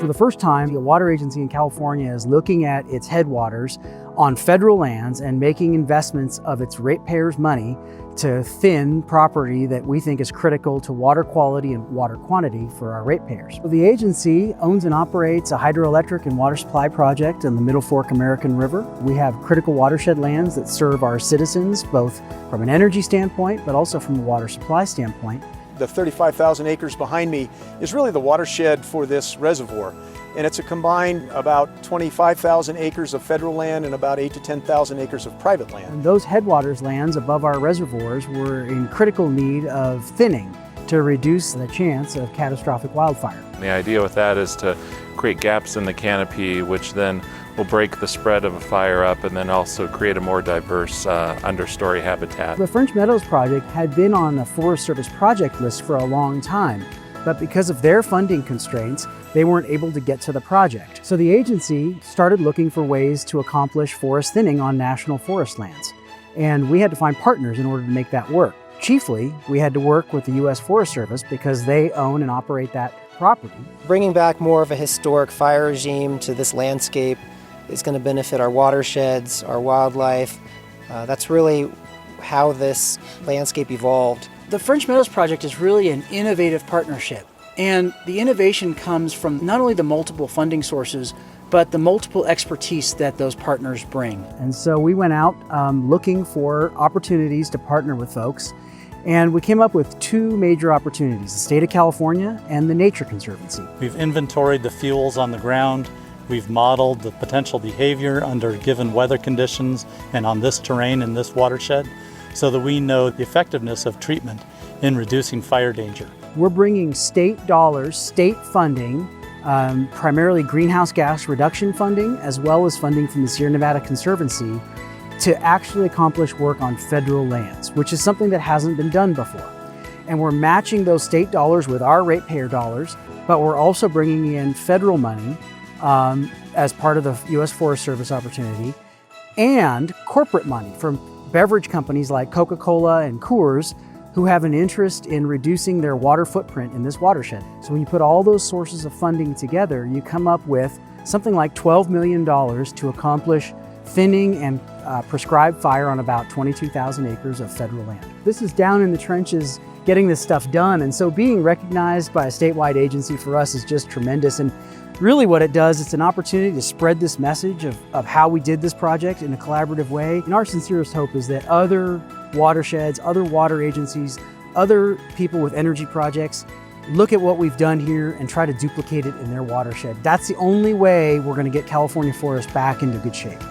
For the first time, the water agency in California is looking at its headwaters on federal lands and making investments of its ratepayers' money to thin property that we think is critical to water quality and water quantity for our ratepayers. The agency owns and operates a hydroelectric and water supply project in the Middle Fork American River. We have critical watershed lands that serve our citizens, both from an energy standpoint, but also from a water supply standpoint. The 35,000 acres behind me is really the watershed for this reservoir. And it's a combined about 25,000 acres of federal land and about 8,000 to 10,000 acres of private land. And those headwaters lands above our reservoirs were in critical need of thinning to reduce the chance of catastrophic wildfire. The idea with that is to create gaps in the canopy, which then will break the spread of a fire up and then also create a more diverse understory habitat. The French Meadows project had been on the Forest Service project list for a long time, but because of their funding constraints, they weren't able to get to the project. So the agency started looking for ways to accomplish forest thinning on national forest lands. And we had to find partners in order to make that work. Chiefly, we had to work with the U.S. Forest Service because they own and operate that property. Bringing back more of a historic fire regime to this landscape is going to benefit our watersheds, our wildlife. That's really how this landscape evolved. The French Meadows Project is really an innovative partnership, and the innovation comes from not only the multiple funding sources, but the multiple expertise that those partners bring. And so we went out looking for opportunities to partner with folks, and we came up with two major opportunities, the state of California and the Nature Conservancy. We've inventoried the fuels on the ground. We've modeled the potential behavior under given weather conditions and on this terrain in this watershed, so that we know the effectiveness of treatment in reducing fire danger. We're bringing state dollars, state funding, primarily greenhouse gas reduction funding, as well as funding from the Sierra Nevada Conservancy to actually accomplish work on federal lands, which is something that hasn't been done before. And we're matching those state dollars with our ratepayer dollars, but we're also bringing in federal money as part of the U.S. Forest Service opportunity, and corporate money from beverage companies like Coca-Cola and Coors who have an interest in reducing their water footprint in this watershed. So when you put all those sources of funding together, you come up with something like $12 million to accomplish thinning and prescribed fire on about 22,000 acres of federal land. This is down in the trenches getting this stuff done, and so being recognized by a statewide agency for us is just tremendous. And really what it does, it's an opportunity to spread this message of how we did this project in a collaborative way. And our sincerest hope is that other watersheds, other water agencies, other people with energy projects look at what we've done here and try to duplicate it in their watershed. That's the only way we're going to get California forests back into good shape.